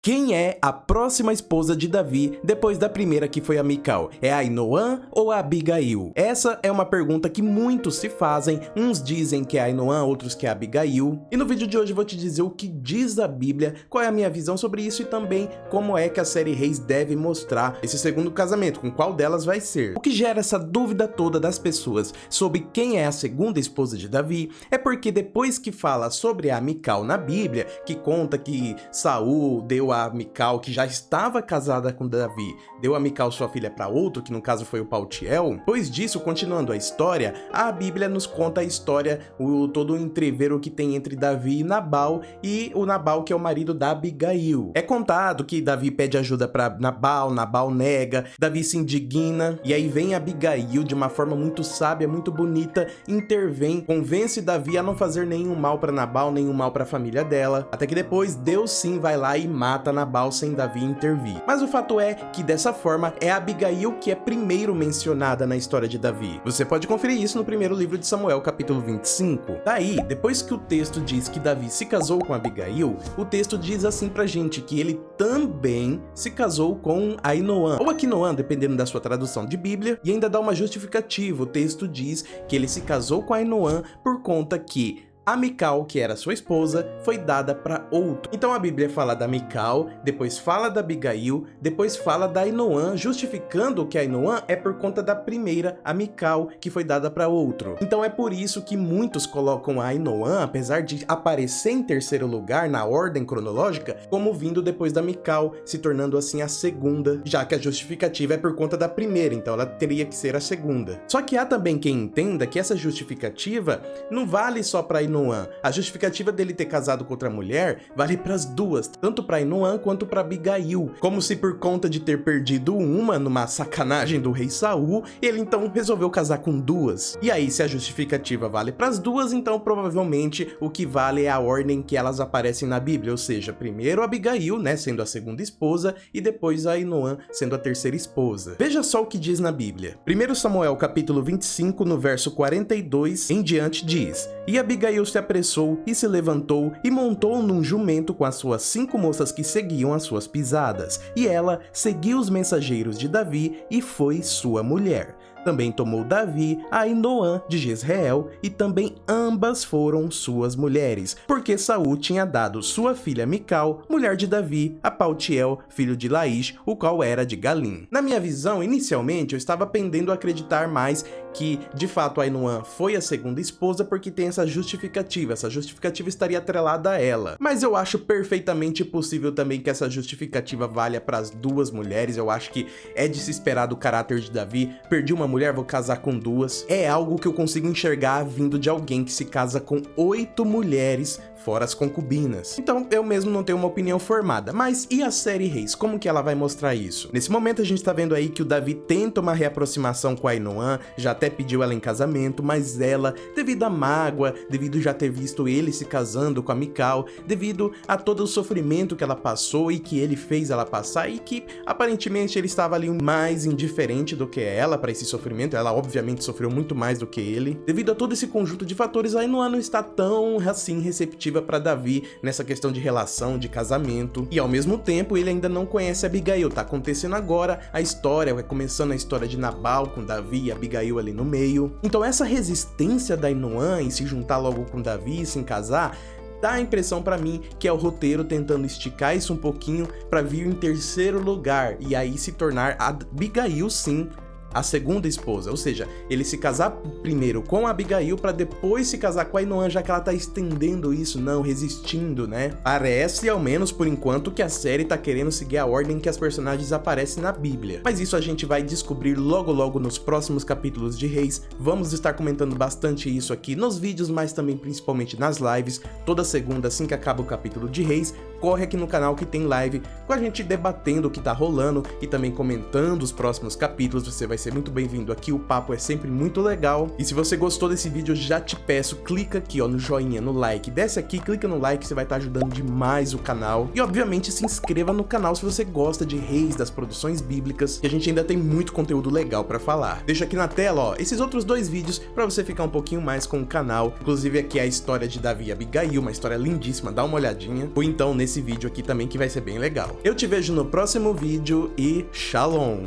Quem é a próxima esposa de Davi depois da primeira que foi a Mical? É a Ainoam ou a Abigail? Essa é uma pergunta que muitos se fazem, uns dizem que é a Ainoam, outros que é a Abigail. E no vídeo de hoje eu vou te dizer o que diz a Bíblia, qual é a minha visão sobre isso e também como é que a série Reis deve mostrar esse segundo casamento, com qual delas vai ser. O que gera essa dúvida toda das pessoas sobre quem é a segunda esposa de Davi é porque depois que fala sobre a Mical na Bíblia, que conta que Saul deu a Mical, que já estava casada com Davi, deu a Mical sua filha para outro, que no caso foi o Paltiel. Depois disso, continuando a história, a Bíblia nos conta a história, todo o entrevero que tem entre Davi e Nabal, e o Nabal que é o marido da Abigail. É contado que Davi pede ajuda para Nabal, Nabal nega, Davi se indigna, e aí vem Abigail de uma forma muito sábia, muito bonita, intervém, convence Davi a não fazer nenhum mal para Nabal, nenhum mal para a família dela, até que depois Deus sim vai lá e mata Nabal sem Davi intervir. Mas o fato é que dessa forma é Abigail que é primeiro mencionada na história de Davi. Você pode conferir isso no primeiro livro de Samuel, capítulo 25. Daí, depois que o texto diz que Davi se casou com Abigail, o texto diz assim pra gente que ele também se casou com Ainoam, ou Aquinoam, dependendo da sua tradução de Bíblia, e ainda dá uma justificativa. O texto diz que ele se casou com Ainoam por conta que a Mical, que era sua esposa, foi dada para outro. Então a Bíblia fala da Mical, depois fala da Abigail, depois fala da Ainoam, justificando que a Ainoam é por conta da primeira, a Mical, que foi dada para outro. Então é por isso que muitos colocam a Ainoam, apesar de aparecer em terceiro lugar na ordem cronológica, como vindo depois da Mical, se tornando assim a segunda, já que a justificativa é por conta da primeira, então ela teria que ser a segunda. Só que há também quem entenda que essa justificativa não vale só para Ainoam. A justificativa dele ter casado com outra mulher vale para as duas, tanto para Ainoam quanto para Abigail, como se por conta de ter perdido uma numa sacanagem do rei Saul, ele então resolveu casar com duas. E aí, se a justificativa vale para as duas, então provavelmente o que vale é a ordem que elas aparecem na Bíblia, ou seja, primeiro Abigail, né, sendo a segunda esposa, e depois a Ainoam sendo a terceira esposa. Veja só o que diz na Bíblia. 1 Samuel capítulo 25, no verso 42 em diante diz: E Abigail se apressou e se levantou e montou num jumento com as suas 5 moças que seguiam as suas pisadas, e ela seguiu os mensageiros de Davi e foi sua mulher. Também tomou Davi a Ainoam de Jezreel, e também ambas foram suas mulheres, porque Saul tinha dado sua filha Mical, mulher de Davi, a Paltiel, filho de Laish, o qual era de Galim. Na minha visão, inicialmente, eu estava pendendo a acreditar mais que, de fato, a Ainoam foi a segunda esposa porque tem essa justificativa estaria atrelada a ela. Mas eu acho perfeitamente possível também que essa justificativa valha para as duas mulheres. Eu acho que é de se esperar do caráter de Davi. Perdi uma mulher, vou casar com duas. É algo que eu consigo enxergar vindo de alguém que se casa com 8 mulheres, fora as concubinas. Então eu mesmo não tenho uma opinião formada. Mas e a série Reis? Como que ela vai mostrar isso? Nesse momento a gente tá vendo aí que o Davi tenta uma reaproximação com a Ainoam, já até pediu ela em casamento, mas ela, devido à mágoa, devido já ter visto ele se casando com a Mical, devido a todo o sofrimento que ela passou e que ele fez ela passar, e que aparentemente ele estava ali mais indiferente do que ela para esse sofrimento, ela obviamente sofreu muito mais do que ele. Devido a todo esse conjunto de fatores, a Ainoam não está tão assim receptiva para Davi nessa questão de relação, de casamento, e ao mesmo tempo ele ainda não conhece Abigail. Tá acontecendo agora a história, vai começando a história de Nabal com Davi e Abigail ali no meio. Então essa resistência da Ainoam em se juntar logo com Davi e se casar dá a impressão pra mim que é o roteiro tentando esticar isso um pouquinho pra vir em terceiro lugar e aí se tornar a Abigail sim a segunda esposa, ou seja, ele se casar primeiro com a Abigail para depois se casar com a Ainoam, já que ela tá estendendo isso, não, resistindo, né? Parece, ao menos por enquanto, que a série tá querendo seguir a ordem que as personagens aparecem na Bíblia. Mas isso a gente vai descobrir logo logo nos próximos capítulos de Reis. Vamos estar comentando bastante isso aqui nos vídeos, mas também principalmente nas lives. Toda segunda, assim que acaba o capítulo de Reis, corre aqui no canal que tem live com a gente debatendo o que tá rolando e também comentando os próximos capítulos. Você vai ser muito bem-vindo aqui, o papo é sempre muito legal. E se você gostou desse vídeo, eu já te peço, clica aqui ó no joinha, no like, desce aqui, clica no like, você vai estar ajudando demais o canal. E obviamente se inscreva no canal se você gosta de Reis, das produções bíblicas, que a gente ainda tem muito conteúdo legal pra falar. Deixa aqui na tela ó esses outros 2 vídeos pra você ficar um pouquinho mais com o canal, inclusive aqui é a história de Davi e Abigail, uma história lindíssima, dá uma olhadinha. Ou então nesse nesse vídeo aqui também, que vai ser bem legal. Eu te vejo no próximo vídeo e shalom!